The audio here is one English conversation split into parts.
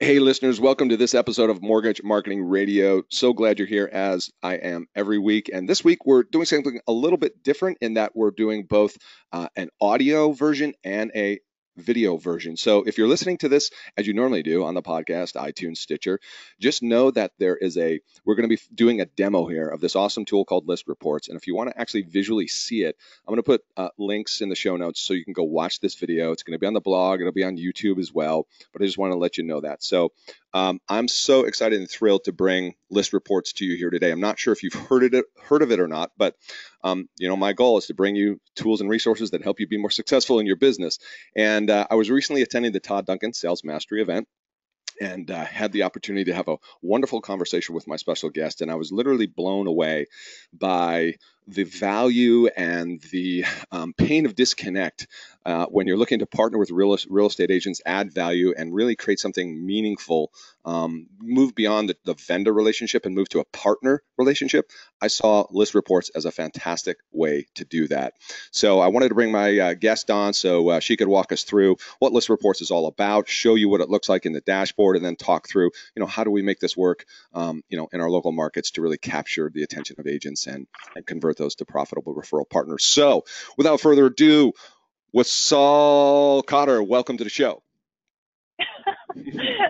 Hey, listeners, welcome to this episode of Mortgage Marketing Radio. So glad you're here, as I am every week. And this week, we're doing something a little bit different in that we're doing both an audio version and a video version. So if you're listening to this as you normally do on the podcast, iTunes, Stitcher, just know that we're going to be doing a demo here of this awesome tool called List Reports. And if you want to actually visually see it, I'm going to put links in the show notes so you can go watch this video. It's going to be on the blog. It'll be on YouTube as well. But I just want to let you know that. So I'm so excited and thrilled to bring List Reports to you here today. I'm not sure if you've heard of it or not, but my goal is to bring you tools and resources that help you be more successful in your business. And I was recently attending the Todd Duncan Sales Mastery event, and had the opportunity to have a wonderful conversation with my special guest. And I was literally blown away by the value and the pain of disconnect when you're looking to partner with real estate agents, add value, and really create something meaningful, move beyond the vendor relationship and move to a partner relationship. I saw List Reports as a fantastic way to do that. So I wanted to bring my guest on so she could walk us through what List Reports is all about, show you what it looks like in the dashboard, and then talk through, how do we make this work, in our local markets to really capture the attention of agents and convert those to profitable referral partners. So without further ado, with Saul Cotter, welcome to the show.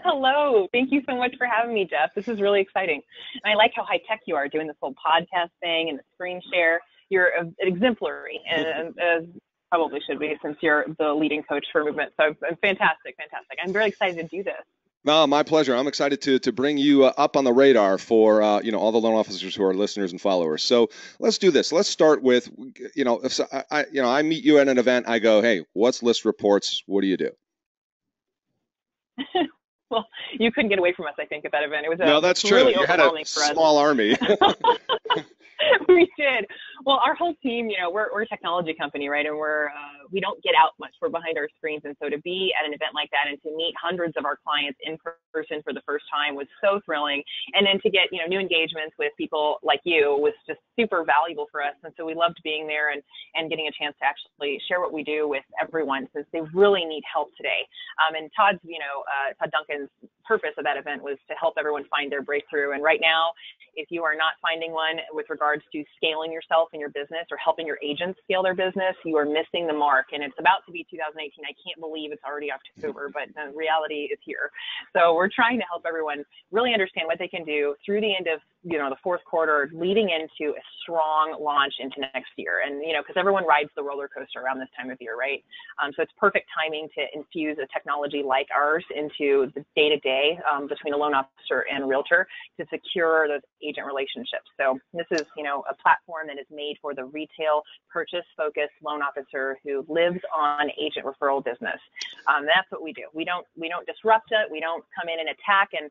Hello. Thank you so much for having me, Jeff. This is really exciting. And I like how high tech you are doing this whole podcast thing and the screen share. You're exemplary, and as probably should be since you're the leading coach for movement. So fantastic. I'm very excited to do this. No, my pleasure. I'm excited to bring you up on the radar for all the loan officers who are listeners and followers. So let's do this. Let's start with if I meet you at an event, I go, hey, what's List Reports? What do you do? Well, you couldn't get away from us, I think, at that event. It was no, that's really true. You had a small army. We did. Well, our whole team, we're a technology company, right? And we don't get out much. We're behind our screens. And so to be at an event like that and to meet hundreds of our clients in person for the first time was so thrilling. And then to get, new engagements with people like you was just super valuable for us. And so we loved being there and getting a chance to actually share what we do with everyone since they really need help today. And Todd Duncan's purpose of that event was to help everyone find their breakthrough. And right now, if you are not finding one with regards to scaling yourself and your business or helping your agents scale their business, you are missing the mark. And it's about to be 2018. I can't believe it's already October, but the reality is here. So we're trying to help everyone really understand what they can do through the end of the fourth quarter, leading into a strong launch into next year. And because everyone rides the roller coaster around this time of year, right? So it's perfect timing to infuse a technology like ours into the day-to-day between a loan officer and a realtor to secure those agent relationships. So this is a platform that is made for the retail purchase-focused loan officer who lives on agent referral business. That's what we do. We don't disrupt it. We don't come in and attack and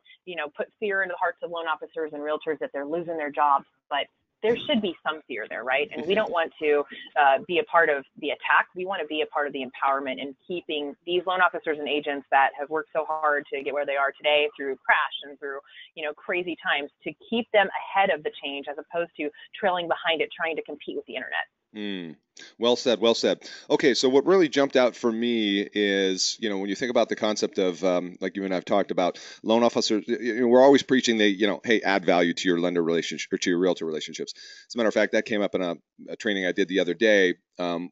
put fear into the hearts of loan officers and realtors that they're losing their jobs, but there should be some fear there, right? And we don't want to be a part of the attack. We want to be a part of the empowerment and keeping these loan officers and agents that have worked so hard to get where they are today through crash and through, crazy times, to keep them ahead of the change as opposed to trailing behind it, trying to compete with the internet. Well said. Well said. Okay, so what really jumped out for me is, when you think about the concept of, like you and I've talked about, loan officers, we're always preaching hey, add value to your lender relationship or to your realtor relationships. As a matter of fact, that came up in a training I did the other day,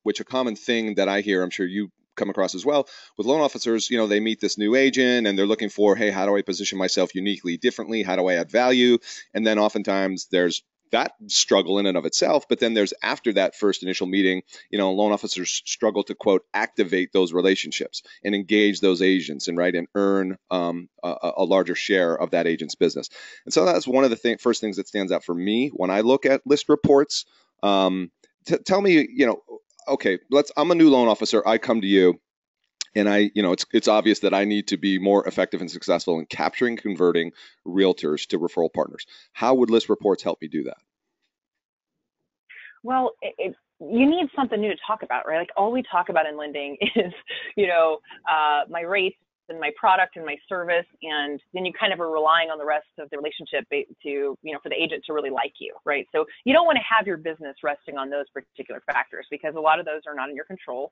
which a common thing that I hear, I'm sure you come across as well, with loan officers, they meet this new agent and they're looking for, hey, how do I position myself uniquely, differently? How do I add value? And then oftentimes there's that struggle in and of itself, but then there's after that first initial meeting, loan officers struggle to quote activate those relationships and engage those agents and earn a larger share of that agent's business. And so that's one of the first things that stands out for me when I look at List Reports. Tell me, okay, I'm a new loan officer. I come to you. And it's obvious that I need to be more effective and successful in capturing and converting realtors to referral partners. How would List Reports help me do that? Well, you need something new to talk about, right? Like all we talk about in lending is, my rates and my product and my service, and then you kind of are relying on the rest of the relationship to, for the agent to really like you, right? So you don't want to have your business resting on those particular factors, because a lot of those are not in your control.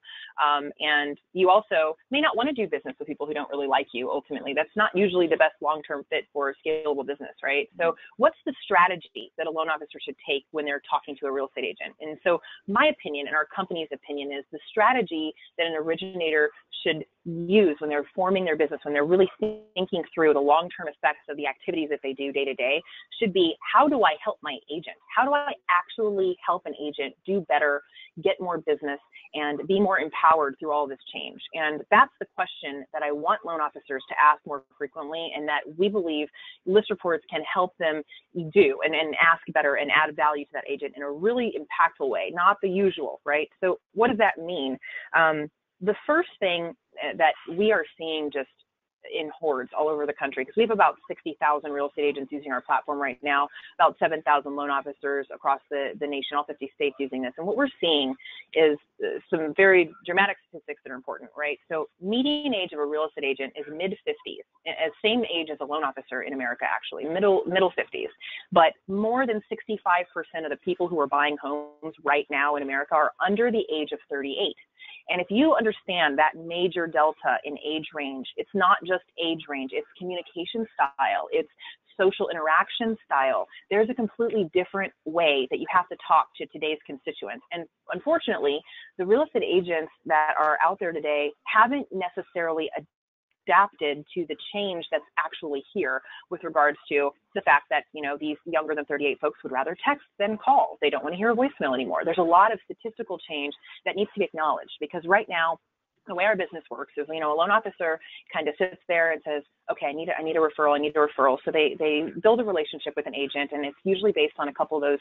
And you also may not want to do business with people who don't really like you. Ultimately, that's not usually the best long-term fit for a scalable business, right? So what's the strategy that a loan officer should take when they're talking to a real estate agent? And so my opinion and our company's opinion is the strategy that an originator should use when they're forming their business, when they're really thinking through the long-term effects of the activities that they do day to day, should be, how do I help my agent? How do I actually help an agent do better, get more business, and be more empowered through all this change? And that's the question that I want loan officers to ask more frequently, and that we believe list reports can help them do and ask better and add value to that agent in a really impactful way, not the usual, right? So what does that mean? The first thing that we are seeing just in hordes all over the country, because we have about 60,000 real estate agents using our platform right now, about 7,000 loan officers across the nation, all 50 states using this. And what we're seeing is some very dramatic statistics that are important, right? So median age of a real estate agent is mid-50s, same age as a loan officer in America, actually, middle 50s. But more than 65% of the people who are buying homes right now in America are under the age of 38. And if you understand that major delta in age range, it's not just age range, it's communication style, it's social interaction style. There's a completely different way that you have to talk to today's constituents. And unfortunately, the real estate agents that are out there today haven't necessarily adapted to the change that's actually here with regards to the fact that, these younger than 38 folks would rather text than call. They don't want to hear a voicemail anymore. There's a lot of statistical change that needs to be acknowledged, because right now, the way our business works is, a loan officer kind of sits there and says, okay, I need a referral. So they build a relationship with an agent, and it's usually based on a couple of those,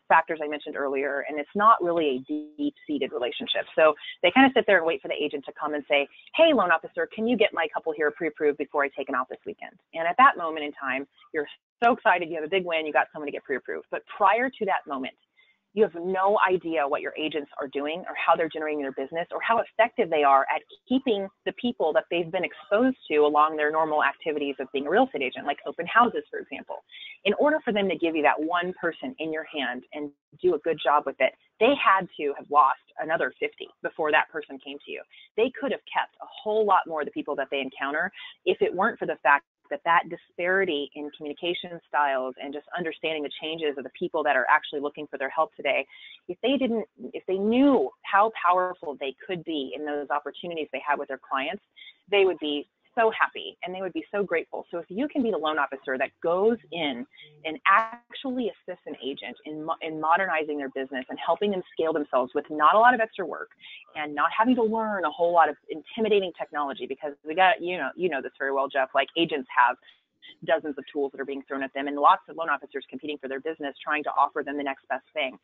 factors I mentioned earlier, and it's not really a deep-seated relationship. So they kind of sit there and wait for the agent to come and say, hey, loan officer, can you get my couple here pre-approved before I take them out this weekend? And at that moment in time, you're so excited, you have a big win, you got someone to get pre-approved. But prior to that moment, you have no idea what your agents are doing or how they're generating their business or how effective they are at keeping the people that they've been exposed to along their normal activities of being a real estate agent, like open houses, for example. In order for them to give you that one person in your hand and do a good job with it, they had to have lost another 50 before that person came to you. They could have kept a whole lot more of the people that they encounter if it weren't for the fact that disparity in communication styles and just understanding the changes of the people that are actually looking for their help today, if they knew how powerful they could be in those opportunities they have with their clients, they would be so happy and they would be so grateful. So if you can be the loan officer that goes in and actually assists an agent in modernizing their business and helping them scale themselves with not a lot of extra work and not having to learn a whole lot of intimidating technology, because we got, you know this very well, Jeff, like agents have dozens of tools that are being thrown at them and lots of loan officers competing for their business, trying to offer them the next best thing.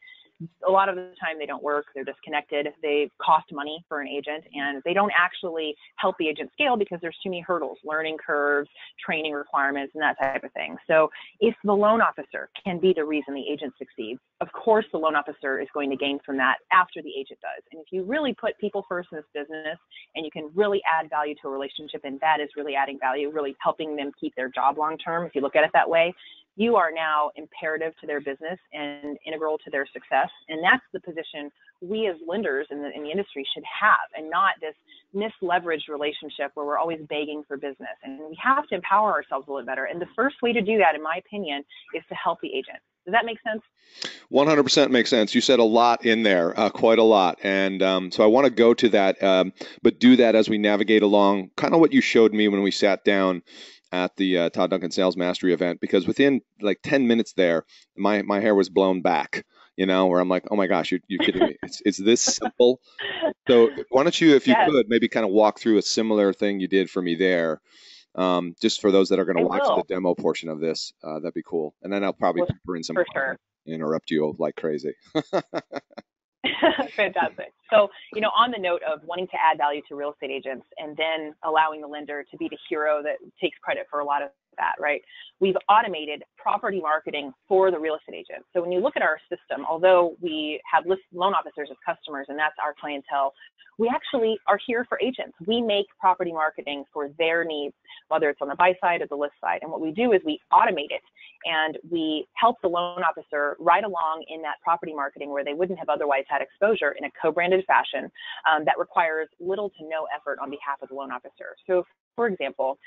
A lot of the time they don't work, they're disconnected, they cost money for an agent, and they don't actually help the agent scale because there's too many hurdles, learning curves, training requirements, and that type of thing. So if the loan officer can be the reason the agent succeeds, of course the loan officer is going to gain from that after the agent does. And if you really put people first in this business and you can really add value to a relationship, and that is really adding value, really helping them keep their job long term, if you look at it that way, you are now imperative to their business and integral to their success. And that's the position we as lenders in the industry should have, and not this misleveraged relationship where we're always begging for business. And we have to empower ourselves a little better. And the first way to do that, in my opinion, is to help the agent. Does that make sense? 100% makes sense. You said a lot in there, quite a lot. And so I want to go to that, but do that as we navigate along, kind of what you showed me when we sat down at the Todd Duncan Sales Mastery event, because within like 10 minutes there, my hair was blown back, where I'm like, oh my gosh, you're kidding me. It's this simple. So why don't you, if you could, maybe kind of walk through a similar thing you did for me there, just for those that are going to watch the demo portion of this, that'd be cool. And then I'll probably pepper in some interrupt you like crazy. Fantastic. So, on the note of wanting to add value to real estate agents and then allowing the lender to be the hero that takes credit for a lot of that, right? We've automated property marketing for the real estate agent. So when you look at our system, although we have loan officers as customers and that's our clientele, we actually are here for agents. We make property marketing for their needs, whether it's on the buy side or the list side. And what we do is we automate it and we help the loan officer ride along in that property marketing where they wouldn't have otherwise had exposure in a co-branded fashion that requires little to no effort on behalf of the loan officer. So for example,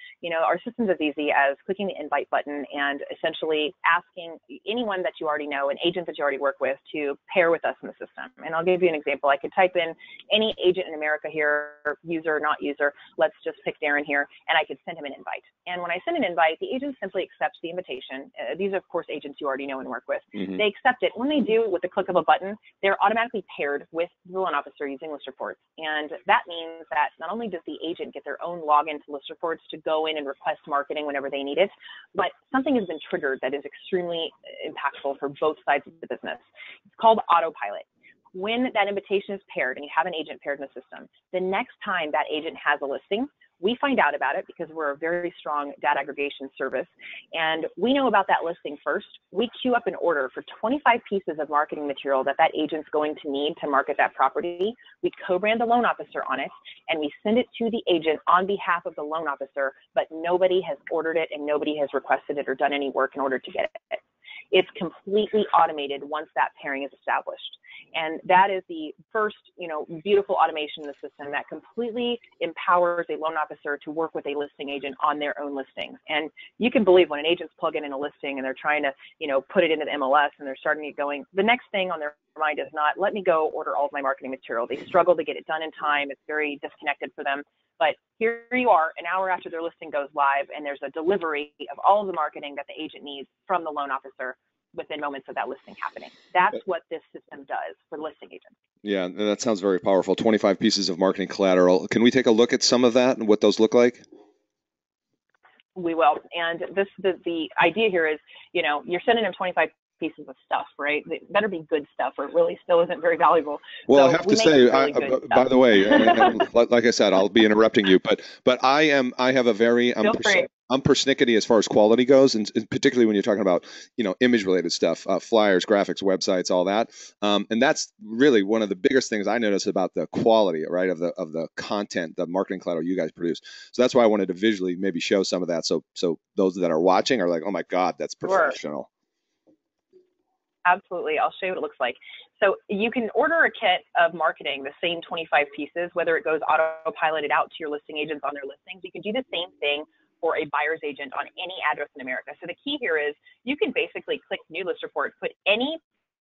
our system's as easy as clicking the invite button and essentially asking anyone that you already know, an agent that you already work with, to pair with us in the system. And I'll give you an example. I could type in any agent in America here, user, not user. Let's just pick Darren here, and I could send him an invite. And when I send an invite, the agent simply accepts the invitation. These are, of course, agents you already know and work with. Mm-hmm. They accept it. When they do, with the click of a button, they're automatically paired with the loan officer using list reports. And that means that not only does the agent get their own login to list reports to go in and request marketing whenever they need it, but something has been triggered that is extremely impactful for both sides of the business. It's called autopilot. When that invitation is paired and you have an agent paired in the system, the next time that agent has a listing, we find out about it because we're a very strong data aggregation service, and we know about that listing first. We queue up an order for 25 pieces of marketing material that agent's going to need to market that property. We co-brand the loan officer on it, and we send it to the agent on behalf of the loan officer, but nobody has ordered it and nobody has requested it or done any work in order to get it. It's completely automated once that pairing is established. And that is the first, beautiful automation in the system that completely empowers a loan officer to work with a listing agent on their own listings. And you can believe when an agent's plugging in a listing and they're trying to, put it into the MLS and they're starting to get going, the next thing on their mind is not, let me go order all of my marketing material. They struggle to get it done in time. It's very disconnected for them. But here you are, an hour after their listing goes live, and there's a delivery of all of the marketing that the agent needs from the loan officer within moments of that listing happening. That's what this system does for listing agents. Yeah, that sounds very powerful. 25 pieces of marketing collateral. Can we take a look at some of that and what those look like? We will. And the idea here is, you're sending them 25 pieces of stuff, right? It better be good stuff, or it really still isn't very valuable. Well, so I have to say, by the way, like I said, I'll be interrupting you, but I have a very, I'm persnickety as far as quality goes, and particularly when you're talking about, image related stuff, flyers, graphics, websites, all that. And that's really one of the biggest things I notice about the quality, right, of the content, the marketing collateral you guys produce. So that's why I wanted to visually maybe show some of that. So those that are watching are like, oh my God, that's professional. Sure. Absolutely. I'll show you what it looks like. So you can order a kit of marketing, the same 25 pieces, whether it goes autopiloted out to your listing agents on their listings. You can do the same thing for a buyer's agent on any address in America. So the key here is you can basically click new list report, put any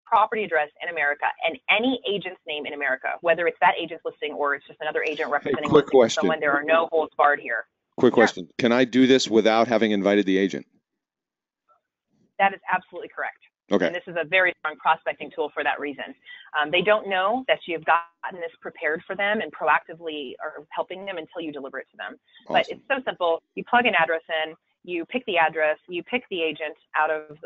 property address in America and any agent's name in America, whether it's that agent's listing or it's just another agent representing someone. There are no holds barred here. Quick question. Can I do this without having invited the agent? That is absolutely correct. Okay. And this is a very strong prospecting tool for that reason. They don't know that you've gotten this prepared for them and proactively are helping them until you deliver it to them. Awesome. But it's so simple. You plug an address in, you pick the address, you pick the agent out of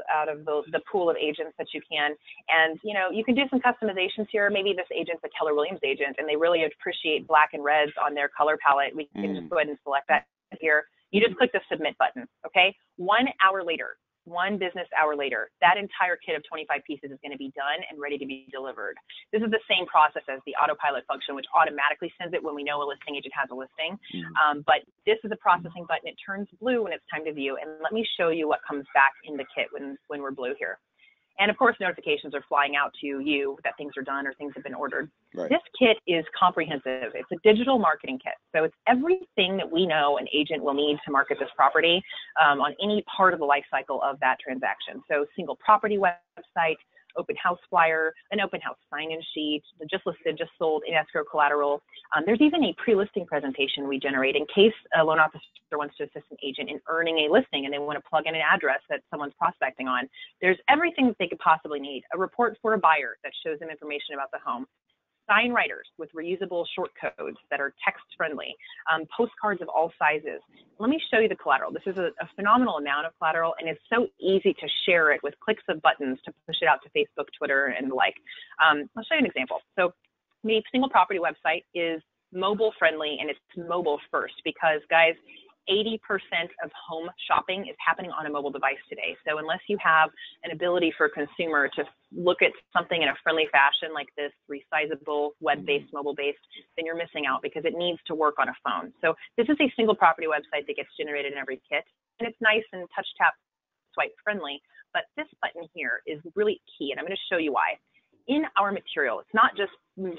the pool of agents that you can. And, you can do some customizations here. Maybe this agent's a Keller Williams agent and they really appreciate black and reds on their color palette. We can just go ahead and select that here. You just click the submit button. Okay. 1 hour later, 1 business hour later, that entire kit of 25 pieces is going to be done and ready to be delivered. This is the same process as the autopilot function, which automatically sends it when we know a listing agent has a listing. But this is a processing button. It turns blue when it's time to view. And let me show you what comes back in the kit when we're blue here. And of course, notifications are flying out to you that things are done or things have been ordered. Right. This kit is comprehensive. It's a digital marketing kit. So it's everything that we know an agent will need to market this property on any part of the life cycle of that transaction. So single property website, open house flyer, an open house sign-in sheet, the just listed, just sold, in escrow collateral. There's even a pre-listing presentation we generate in case a loan officer wants to assist an agent in earning a listing and they want to plug in an address that someone's prospecting on. There's everything that they could possibly need. A report for a buyer that shows them information about the home. Sign writers with reusable short codes that are text friendly, postcards of all sizes. Let me show you the collateral. This is a phenomenal amount of collateral, and it's so easy to share it with clicks of buttons to push it out to Facebook, Twitter, and the like. I'll show you an example. So the single property website is mobile friendly, and it's mobile first because, guys, 80% of home shopping is happening on a mobile device today. So unless you have an ability for a consumer to look at something in a friendly fashion like this, resizable, web-based, mobile-based, then you're missing out because it needs to work on a phone. So this is a single property website that gets generated in every kit, and it's nice and touch, tap, swipe friendly. But this button here is really key, and I'm going to show you why. In our material, it's not just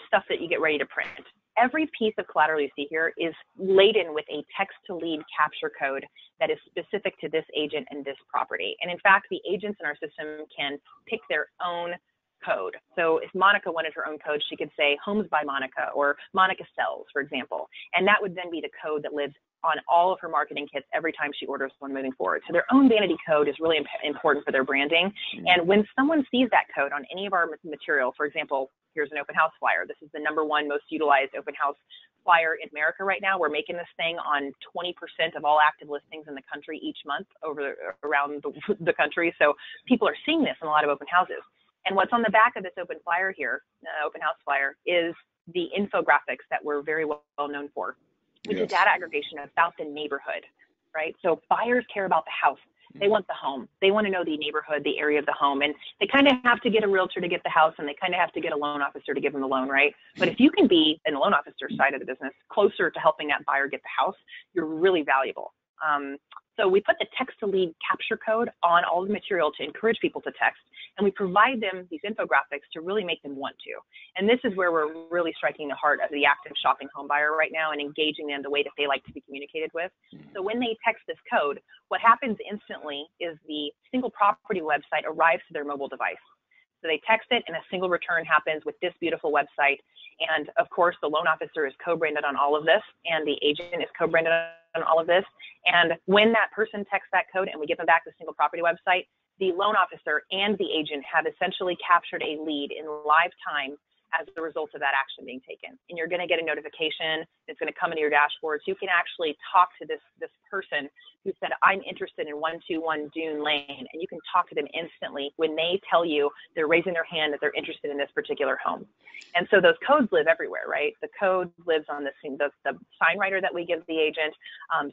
stuff that you get ready to print. Every piece of collateral you see here is laden with a text-to-lead capture code that is specific to this agent and this property. And in fact, the agents in our system can pick their own code. So if Monica wanted her own code, she could say Homes by Monica or Monica Sells, for example. And that would then be the code that lives on all of her marketing kits every time she orders one moving forward. So their own vanity code is really important for their branding. And when someone sees that code on any of our material, for example, here's an open house flyer. This is the #1 most utilized open house flyer in America right now. We're making this thing on 20% of all active listings in the country each month around the country. So people are seeing this in a lot of open houses. And what's on the back of this open flyer here, open house flyer, is the infographics that we're very well known for. It's a data aggregation about the neighborhood, right? So buyers care about the house. They want the home. They want to know the neighborhood, the area of the home. And they kind of have to get a realtor to get the house, and they kind of have to get a loan officer to give them the loan, right? But if you can be, in the loan officer side of the business, closer to helping that buyer get the house, you're really valuable. So we put the text-to-lead capture code on all the material to encourage people to text, and we provide them these infographics to really make them want to. And this is where we're really striking the heart of the active shopping home buyer right now and engaging them the way that they like to be communicated with. So when they text this code, what happens instantly is the single property website arrives to their mobile device. So they text it, and a single return happens with this beautiful website. And of course, the loan officer is co-branded on all of this, and the agent is co-branded on all of this. And when that person texts that code and we give them back the single property website, the loan officer and the agent have essentially captured a lead in live time as a result of that action being taken. And you're going to get a notification. It's going to come into your dashboard. So you can actually talk to this person who said, I'm interested in 121 Dune Lane. And you can talk to them instantly when they tell you they're raising their hand that they're interested in this particular home. And so those codes live everywhere, right? The code lives on the sign writer that we give the agent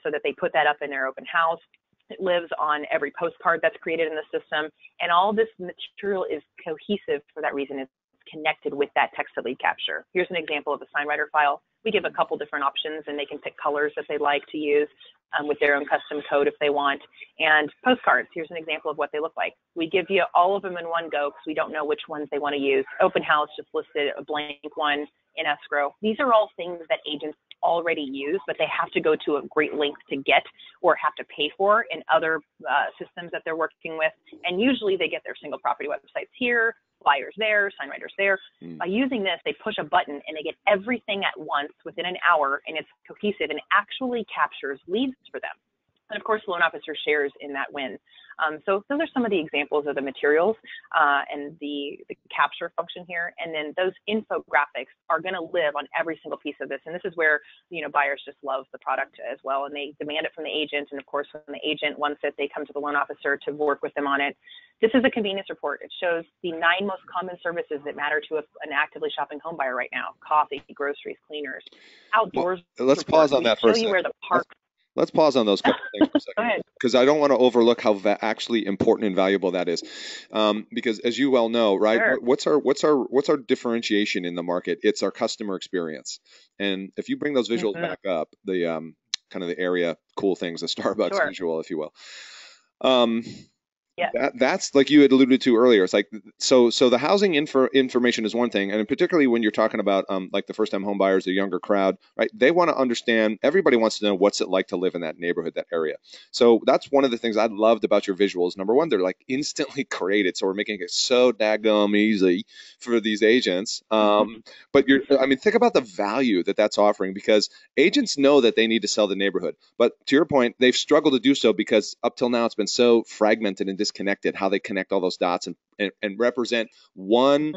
so that they put that up in their open house. It lives on every postcard that's created in the system. And all this material is cohesive for that reason. It's connected with that text-to-lead capture. Here's an example of a sign writer file. We give a couple different options, and they can pick colors that they like to use with their own custom code if they want. And postcards, here's an example of what they look like. We give you all of them in one go because we don't know which ones they want to use. Open house just listed a blank one in escrow. These are all things that agents already use, but they have to go to a great length to get or have to pay for in other systems that they're working with. And usually they get their single property websites here, flyers there, sign writers there. By using this, they push a button and they get everything at once within an hour, and it's cohesive and actually captures leads for them. And of course, the loan officer shares in that win. So those are some of the examples of the materials and the capture function here. And then those infographics are going to live on every single piece of this. And this is where, buyers just love the product as well. And they demand it from the agent. And of course, when the agent wants it, they come to the loan officer to work with them on it. This is a convenience report. It shows the 9 most common services that matter to an actively shopping home buyer right now: coffee, groceries, cleaners, outdoors. Well, let's pause on that for a second. Show you where the park. Let's pause on those couple of things for a second, because I don't want to overlook how actually important and valuable that is. Because as you well know, right, sure. What's our differentiation in the market? It's our customer experience. And if you bring those visuals back up, the kind of the area cool things, the Starbucks visual, if you will. Yeah. That's like you had alluded to earlier. It's like, so the housing information is one thing. And particularly when you're talking about like the first time home buyers, the younger crowd, right? They want to understand, everybody wants to know what's it like to live in that neighborhood, that area. So that's one of the things I loved about your visuals. Number one, they're like instantly created. So we're making it so daggum easy for these agents. But think about the value that that's offering, because agents know that they need to sell the neighborhood. But to your point, they've struggled to do so because up till now it's been so fragmented and disconnected, how they connect all those dots and represent one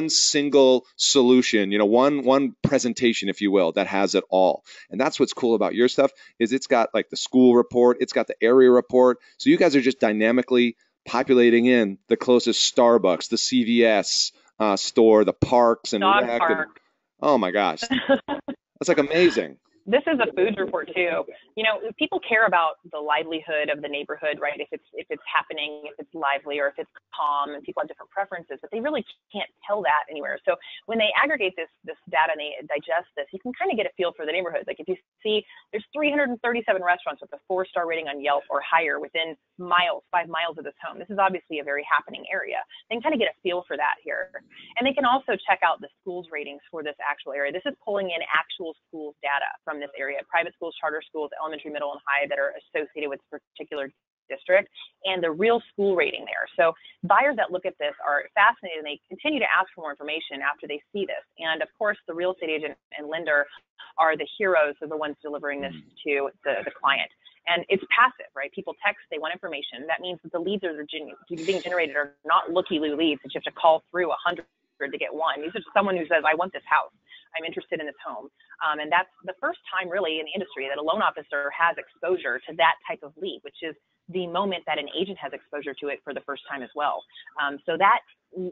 single solution, one presentation, if you will, that has it all. And that's what's cool about your stuff, is it's got like the school report, it's got the area report. So you guys are just dynamically populating in the closest Starbucks, the CVS store, the parks and dog rec. park. Oh my gosh, that's like amazing. This is a food report too. You know, people care about the livelihood of the neighborhood, right? If it's happening, if it's lively, or if it's calm, and people have different preferences, but they really can't tell that anywhere. So when they aggregate this data and they digest this, you can kind of get a feel for the neighborhood. Like if you see there's 337 restaurants with a 4-star rating on Yelp or higher within 5 miles of this home. This is obviously a very happening area. They can kind of get a feel for that here. And they can also check out the schools ratings for this actual area. This is pulling in actual schools data from this area, private schools, charter schools, elementary, middle, and high that are associated with this particular district, and the real school rating there. So buyers that look at this are fascinated, and they continue to ask for more information after they see this. And of course, the real estate agent and lender are the heroes of the ones delivering this to the client. And it's passive, right? People text, they want information. That means that the leads that are being generated are not looky-loo leads that you have to call through 100 to get one. These are someone who says, I want this house. I'm interested in this home. And that's the first time really in the industry that a loan officer has exposure to that type of lead, which is the moment that an agent has exposure to it for the first time as well. So that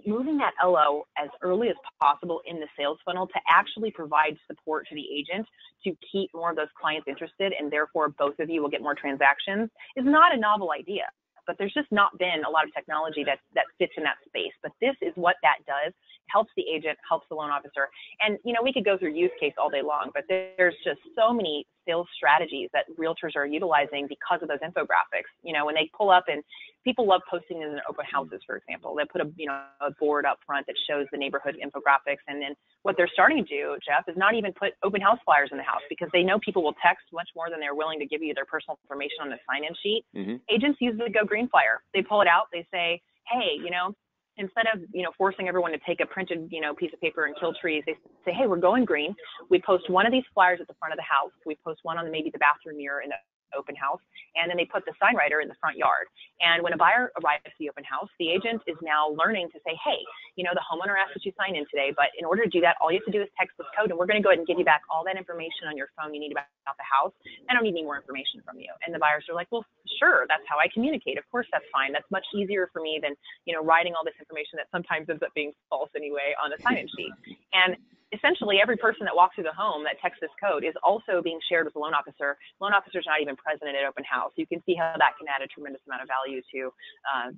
moving that LO as early as possible in the sales funnel to actually provide support to the agent to keep more of those clients interested, and therefore both of you will get more transactions, is not a novel idea. But there's just not been a lot of technology that fits in that space. But this is what that does. Helps the agent, helps the loan officer. And, you know, we could go through use case all day long, but there's just so many sales strategies that realtors are utilizing because of those infographics. You know, when they pull up, and people love posting in open houses, for example, they put a board up front that shows the neighborhood infographics. And then what they're starting to do, Jeff, is not even put open house flyers in the house, because they know people will text much more than they're willing to give you their personal information on the sign-in sheet. Agents use the Go Green flyer. They pull it out. They say, hey, you know, instead of, you know, forcing everyone to take a printed, you know, piece of paper and kill trees, they say, hey, we're going green. We post one of these flyers at the front of the house. We post one on maybe the bathroom mirror in the open house, and then they put the sign writer in the front yard. And when a buyer arrives at the open house, the agent is now learning to say, hey, you know, the homeowner asked that you sign in today, but in order to do that, all you have to do is text this code, and we're going to go ahead and give you back all that information on your phone you need about the house. I don't need any more information from you. And the buyers are like, well, sure, that's how I communicate. Of course, that's fine. That's much easier for me than, you know, writing all this information that sometimes ends up being false anyway on the sign-in sheet. And essentially, every person that walks through the home that texts this code is also being shared with the loan officer. Loan officer's not even present at open house. You can see how that can add a tremendous amount of value to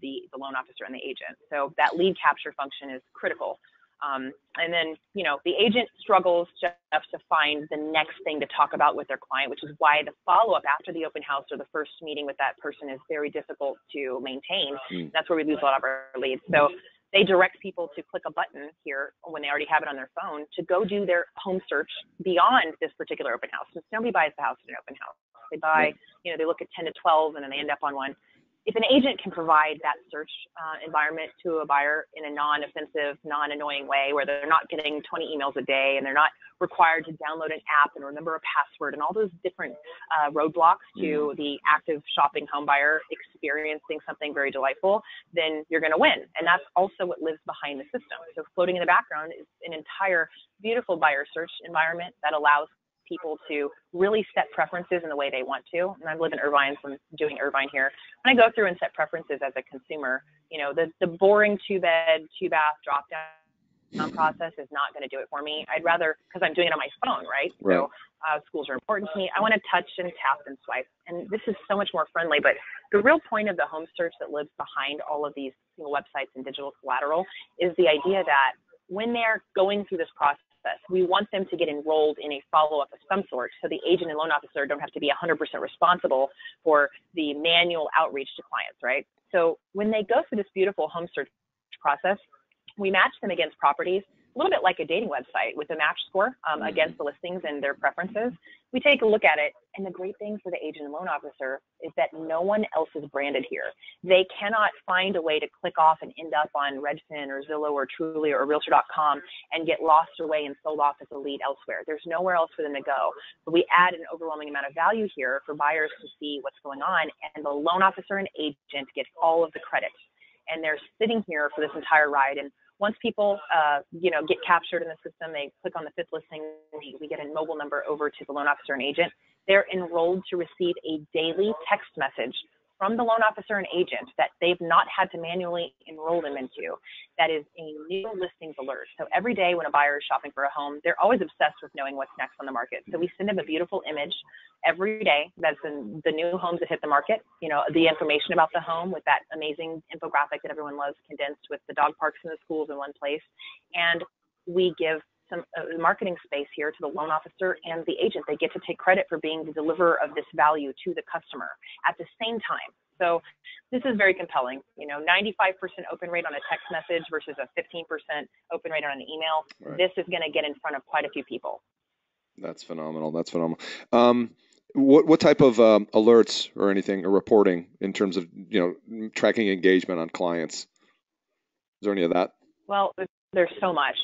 the loan officer and the agent. So that lead capture function is critical. And then, you know, the agent struggles just to find the next thing to talk about with their client, which is why the follow-up after the open house or the first meeting with that person is very difficult to maintain. That's where we lose a lot of our leads. So they direct people to click a button here when they already have it on their phone to go do their home search beyond this particular open house. Since nobody buys the house at an open house. They buy, you know, they look at 10 to 12 and then they end up on one. If an agent can provide that search environment to a buyer in a non-offensive, non-annoying way, where they're not getting 20 emails a day and they're not required to download an app and remember a password and all those different roadblocks to the active shopping home buyer experiencing something very delightful, then you're going to win. And that's also what lives behind the system. So floating in the background is an entire beautiful buyer search environment that allows people to really set preferences in the way they want to. And I live in Irvine, so I'm doing Irvine here. When I go through and set preferences as a consumer, you know, the boring 2-bed, 2-bath drop down process is not going to do it for me. I'd rather, because I'm doing it on my phone, right? So schools are important to me. I want to touch and tap and swipe. And this is so much more friendly. But the real point of the home search that lives behind all of these websites and digital collateral is the idea that when they're going through this process, we want them to get enrolled in a follow-up of some sort, so the agent and loan officer don't have to be 100% responsible for the manual outreach to clients, right? So when they go through this beautiful home search process, we match them against properties, a little bit like a dating website with a match score against the listings and their preferences. We take a look at it, and the great thing for the agent and loan officer is that no one else is branded here. They cannot find a way to click off and end up on Redfin or Zillow or Truly or Realtor.com and get lost away and sold off as a lead elsewhere. There's nowhere else for them to go. But we add an overwhelming amount of value here for buyers to see what's going on, and the loan officer and agent get all of the credit. And they're sitting here for this entire ride. And once people, get captured in the system, they click on the fifth listing, we get a mobile number over to the loan officer and agent. They're enrolled to receive a daily text message from the loan officer and agent that they've not had to manually enroll them into. That is a new listings alert. So every day when a buyer is shopping for a home, they're always obsessed with knowing what's next on the market. So we send them a beautiful image every day that's the new homes that hit the market, the information about the home with that amazing infographic that everyone loves, condensed with the dog parks and the schools in one place. And we give some marketing space here to the loan officer and the agent. They get to take credit for being the deliverer of this value to the customer at the same time. So this is very compelling. 95% open rate on a text message versus a 15% open rate on an email. Right. This is going to get in front of quite a few people. That's phenomenal. What type of alerts or anything or reporting in terms of tracking engagement on clients? Is there any of that? Well, there's so much.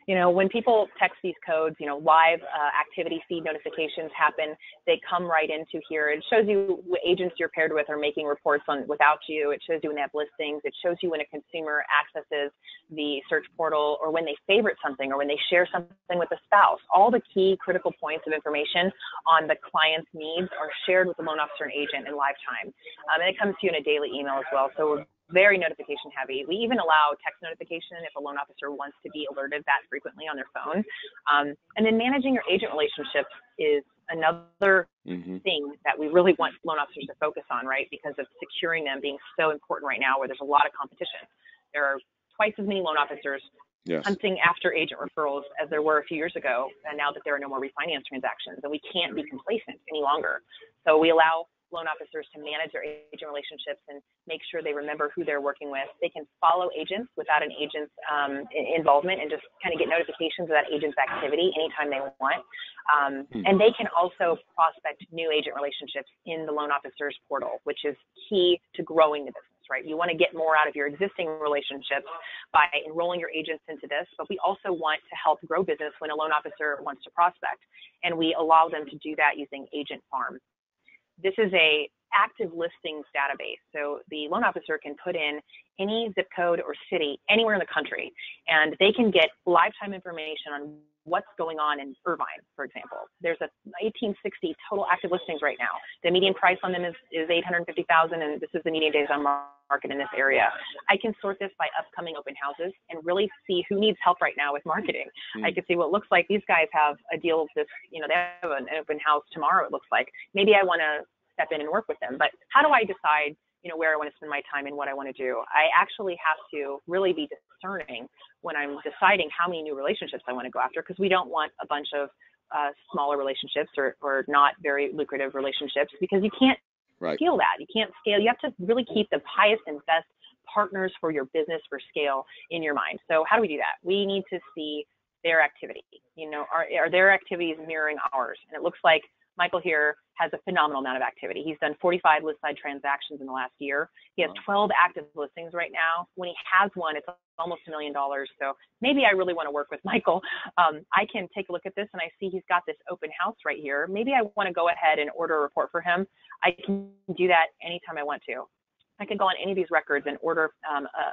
When people text these codes, live activity feed notifications happen. They come right into here. It shows you what agents you're paired with are making reports on without you. It shows you when they have listings. It shows you when a consumer accesses the search portal, or when they favorite something, or when they share something with a spouse. All the key critical points of information on the client's needs are shared with the loan officer and agent in live time. And it comes to you in a daily email as well. So we're very notification heavy. We even allow text notification if a loan officer wants to be alerted that frequently on their phone. And then managing your agent relationships is another thing that we really want loan officers to focus on, right? Because of securing them being so important right now, where there's a lot of competition. There are twice as many loan officers hunting after agent referrals as there were a few years ago, and now that there are no more refinance transactions, and we can't be complacent any longer. So we allow loan officers to manage their agent relationships and make sure they remember who they're working with. They can follow agents without an agent's involvement and just kind of get notifications of that agent's activity anytime they want. And they can also prospect new agent relationships in the loan officer's portal, which is key to growing the business, right? You want to get more out of your existing relationships by enrolling your agents into this, but we also want to help grow business when a loan officer wants to prospect. And we allow them to do that using Agent Farm. This is a active listings database. So the loan officer can put in any zip code or city anywhere in the country, and they can get lifetime information on what's going on in Irvine, for example. There's a 1860 total active listings right now. The median price on them is $850,000, and this is the median days on market in this area. I can sort this by upcoming open houses and really see who needs help right now with marketing. I can see what looks like these guys have a deal of this, they have an open house tomorrow, it looks like. Maybe I want to step in and work with them, but how do I decide where I want to spend my time and what I want to do? I actually have to really be discerning when I'm deciding how many new relationships I want to go after, because we don't want a bunch of smaller relationships or not very lucrative relationships, because you can't scale that. You can't scale. You have to really keep the highest and best partners for your business for scale in your mind. So how do we do that? We need to see their activity. Are their activities mirroring ours? And it looks like Michael here has a phenomenal amount of activity. He's done 45 list side transactions in the last year. He has 12 active listings right now. When he has one, it's almost $1 million. So maybe I really want to work with Michael. I can take a look at this and I see he's got this open house right here. Maybe I want to go ahead and order a report for him. I can do that anytime I want to. I can go on any of these records and order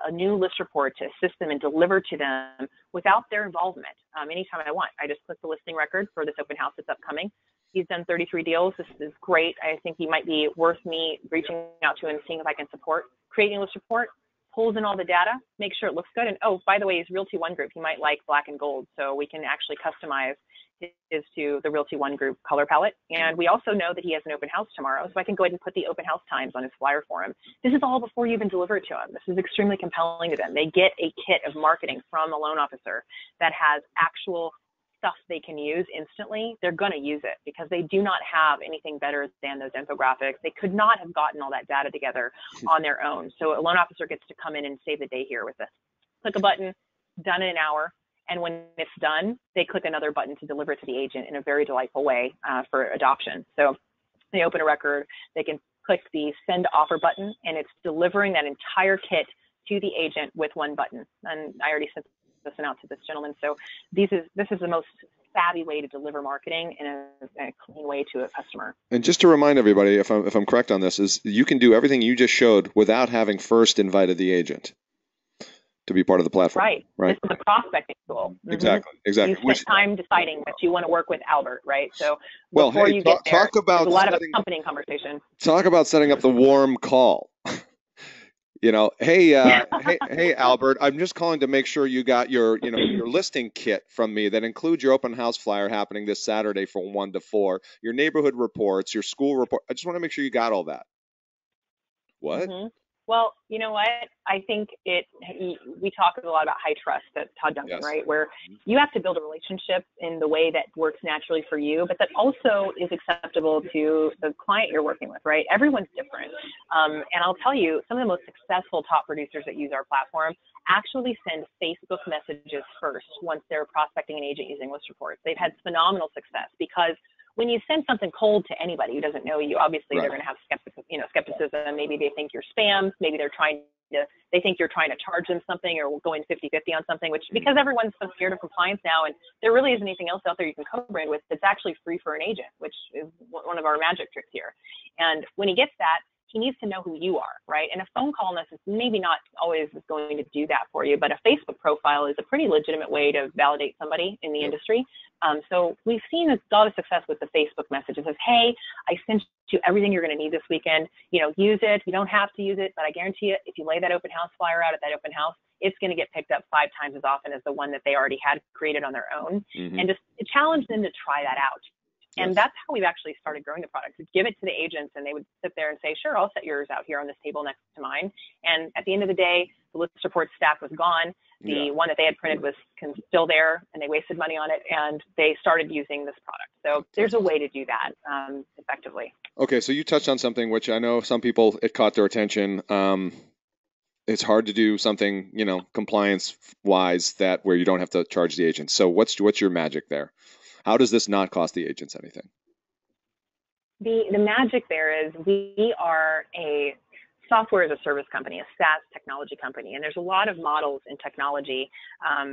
a new list report to assist them and deliver to them without their involvement anytime I want. I just click the listing record for this open house that's upcoming. He's done 33 deals. This is great. I think he might be worth me reaching out to and seeing if I can support. Creating a list report, pulls in all the data, make sure it looks good. And by the way, he's Realty One Group. He might like black and gold, so we can actually customize his to the Realty One Group color palette. And we also know that he has an open house tomorrow, so I can go ahead and put the open house times on his flyer for him. This is all before you even deliver it to him. This is extremely compelling to them. They get a kit of marketing from a loan officer that has actual stuff they can use instantly. They're going to use it because they do not have anything better than those infographics. They could not have gotten all that data together on their own. So a loan officer gets to come in and save the day here with this. Click a button, done in an hour. And when it's done, they click another button to deliver it to the agent in a very delightful way for adoption. So they open a record, they can click the send offer button, and it's delivering that entire kit to the agent with one button. And I already sent this one out to this gentleman. So this is the most savvy way to deliver marketing in a clean way to a customer. And just to remind everybody, if I'm correct on this, is you can do everything you just showed without having first invited the agent to be part of the platform. Right. Right. This is a prospecting tool. Exactly. Exactly. You spent time deciding that you want to work with Albert, right? So Well, before hey, you get there, talk about there's a lot of accompanying conversation. Talk about setting up the warm call. Hey, Albert, I'm just calling to make sure you got your listing kit from me that includes your open house flyer happening this Saturday from 1 to 4, your neighborhood reports, your school report. I just want to make sure you got all that. What? Well, you know what? I think we talk a lot about high trust at Todd Duncan, Yes. right? Where you have to build a relationship in the way that works naturally for you, but that also is acceptable to the client you're working with, right? Everyone's different. And I'll tell you, some of the most successful top producers that use our platform actually send Facebook messages first once they're prospecting an agent using list reports. They've had phenomenal success because when you send something cold to anybody who doesn't know you, obviously they're going to have skepticism. Maybe they think you're spam. Maybe they think you're trying to charge them something or going 50-50 on something, which because everyone's so scared of compliance now and there really isn't anything else out there you can co-brand with that's actually free for an agent, which is one of our magic tricks here. And when he gets that, he needs to know who you are, right? And a phone call maybe not always is going to do that for you, but a Facebook profile is a pretty legitimate way to validate somebody in the industry. So we've seen a lot of success with the Facebook messages of, hey, I sent you everything you're going to need this weekend. Use it. You don't have to use it, but I guarantee you, if you lay that open house flyer out at that open house, it's going to get picked up 5 times as often as the one that they already had created on their own. And just challenge them to try that out. And that's how we've actually started growing the product. We'd give it to the agents and they would sit there and say, sure, I'll set yours out here on this table next to mine. And at the end of the day, the list support stack was gone. The one that they had printed was still there and they wasted money on it and they started using this product. So there's a way to do that effectively. Okay, so you touched on something which I know some people, it caught their attention. It's hard to do something, compliance wise where you don't have to charge the agent. So what's your magic there? How does this not cost the agents anything? The magic there is we are a software as a service company, a SaaS technology company, and there's a lot of models in technology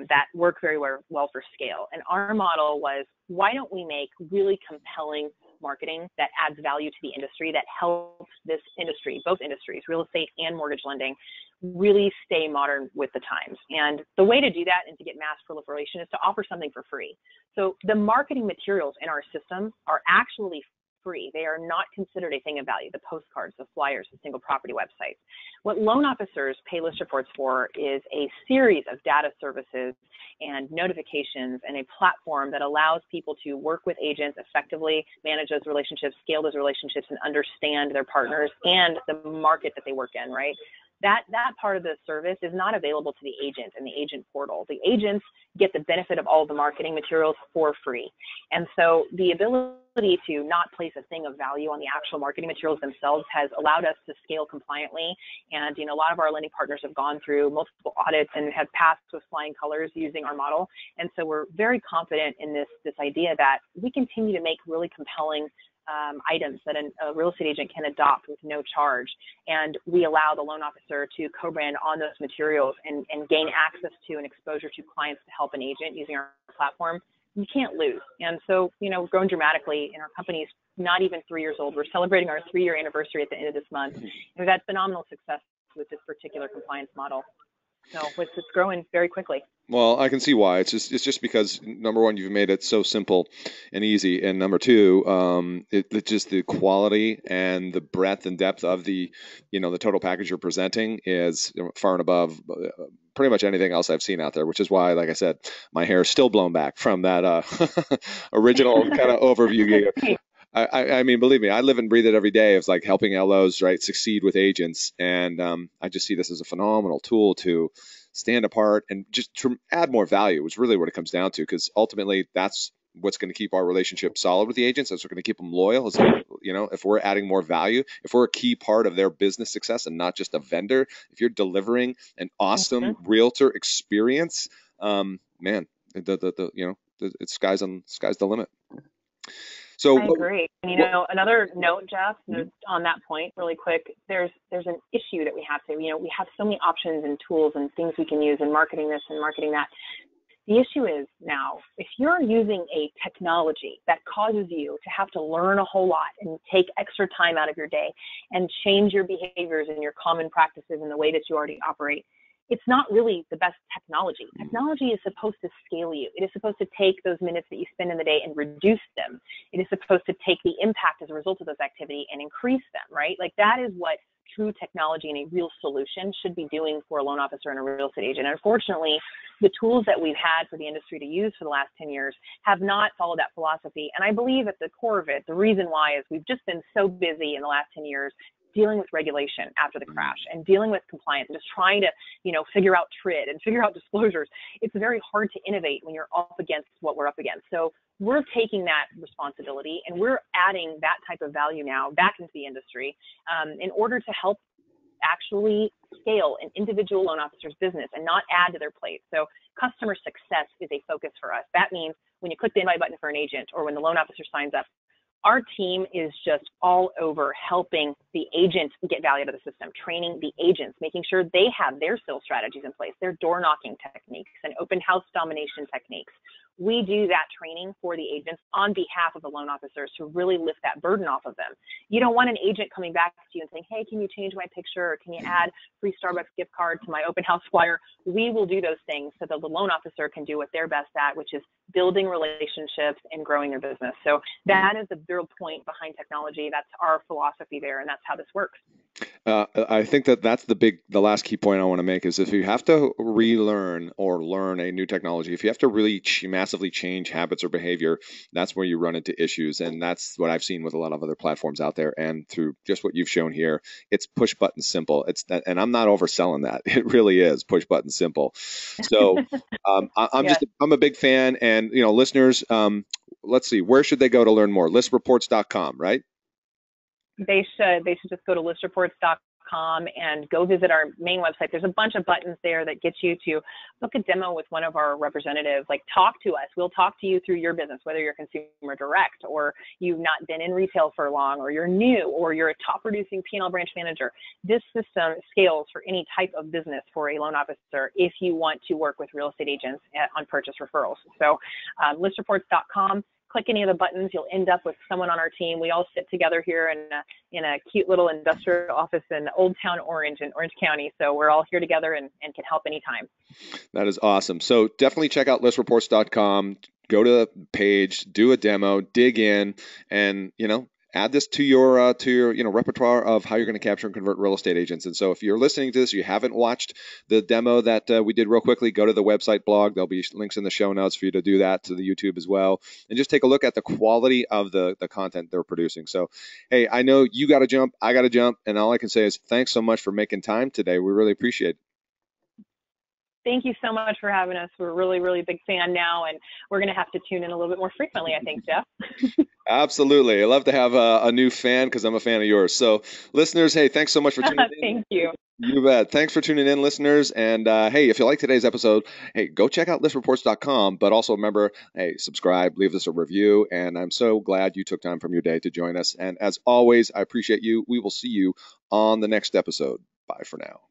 that work very well for scale. And our model was, why don't we make really compelling marketing that adds value to the industry, that helps this industry, both industries, real estate and mortgage lending, really stay modern with the times. And the way to do that and to get mass proliferation is to offer something for free. So the marketing materials in our system are actually free. They are not considered a thing of value, the postcards, the flyers, the single property websites. What loan officers pay list reports for is a series of data services and notifications and a platform that allows people to work with agents effectively, manage those relationships, scale those relationships, and understand their partners and the market that they work in, right? That part of the service is not available to the agent and the agent portal. The agents get the benefit of all the marketing materials for free. And so the ability to not place a thing of value on the actual marketing materials themselves has allowed us to scale compliantly. And, a lot of our lending partners have gone through multiple audits and have passed with flying colors using our model. And so we're very confident in this idea that we continue to make really compelling items that a real estate agent can adopt with no charge. And we allow the loan officer to co-brand on those materials and gain access to and exposure to clients to help an agent using our platform. You can't lose. And so, we've grown dramatically, and our company's not even 3 years old. We're celebrating our 3-year anniversary at the end of this month. And we've had phenomenal success with this particular compliance model. So it's growing very quickly. Well, I can see why. It's just because, number one, you've made it so simple and easy, and number two, it's just the quality and the breadth and depth of the total package you're presenting is far and above pretty much anything else I've seen out there, which is why, like I said, my hair is still blown back from that original kind of overview. I mean, believe me, I live and breathe it every day. It's like helping LOs, right, succeed with agents. And I just see this as a phenomenal tool to stand apart and just to add more value, is really what it comes down to, because ultimately that's what's going to keep our relationship solid with the agents. That's what's going to keep them loyal. Is, if we're adding more value, if we're a key part of their business success and not just a vendor, if you're delivering an awesome realtor experience, man, it's sky's the limit. So I agree. And another note, Jeff, on that point, really quick, there's an issue that we have to. We have so many options and tools and things we can use in marketing this and marketing that. The issue is now, if you're using a technology that causes you to have to learn a whole lot and take extra time out of your day and change your behaviors and your common practices and the way that you already operate, it's not really the best technology. Technology is supposed to scale you. It is supposed to take those minutes that you spend in the day and reduce them. It is supposed to take the impact as a result of those activity and increase them, right? Like that is what true technology and a real solution should be doing for a loan officer and a real estate agent. Unfortunately, the tools that we've had for the industry to use for the last 10 years have not followed that philosophy. And I believe at the core of it, the reason why is we've just been so busy in the last 10 years dealing with regulation after the crash and dealing with compliance and just trying to, figure out TRID and figure out disclosures. It's very hard to innovate when you're up against what we're up against. So we're taking that responsibility and we're adding that type of value now back into the industry in order to help actually scale an individual loan officer's business and not add to their plate. So customer success is a focus for us. That means when you click the invite button for an agent or when the loan officer signs up, our team is just all over helping the agents get value out of the system, training the agents, making sure they have their sales strategies in place, their door knocking techniques and open house domination techniques. We do that training for the agents on behalf of the loan officers to really lift that burden off of them. You don't want an agent coming back to you and saying, hey, can you change my picture or can you add free Starbucks gift card to my open house flyer? We will do those things so that the loan officer can do what they're best at, which is building relationships and growing their business. So that is the real point behind technology. That's our philosophy there, and that's how this works. I think that's the last key point I want to make is if you have to relearn or learn a new technology, if you have to really massively change habits or behavior, that's where you run into issues. And that's what I've seen with a lot of other platforms out there. And through just what you've shown here, it's push button simple. It's that, and I'm not overselling that. It really is push button simple. So I'm a big fan. And listeners, let's see, where should they go to learn more? Listreports.com, right? They should just go to listreports.com and go visit our main website. There's a bunch of buttons there that get you to book a demo with one of our representatives, like talk to us. We'll talk to you through your business, whether you're consumer direct or you've not been in retail for long or you're new or you're a top producing P&L branch manager. This system scales for any type of business for a loan officer if you want to work with real estate agents on purchase referrals. So listreports.com. Click any of the buttons, you'll end up with someone on our team. We all sit together here in a cute little industrial office in Old Town Orange in Orange County. So we're all here together and can help anytime. That is awesome. So definitely check out listreports.com. Go to the page, do a demo, dig in, and add this to your repertoire of how you're going to capture and convert real estate agents. And so if you're listening to this, you haven't watched the demo that we did real quickly, go to the website blog. There'll be links in the show notes for you to do that, to the YouTube as well. And just take a look at the quality of the content they're producing. So, hey, I know you got to jump, I got to jump. And all I can say is thanks so much for making time today. We really appreciate it. Thank you so much for having us. We're a really, really big fan now, and we're going to have to tune in a little bit more frequently, I think, Jeff. Absolutely. I love to have a new fan because I'm a fan of yours. So listeners, hey, thanks so much for tuning in. Thank you. You bet. Thanks for tuning in, listeners. And hey, if you like today's episode, hey, go check out listreports.com. But also remember, hey, subscribe, leave us a review. And I'm so glad you took time from your day to join us. And as always, I appreciate you. We will see you on the next episode. Bye for now.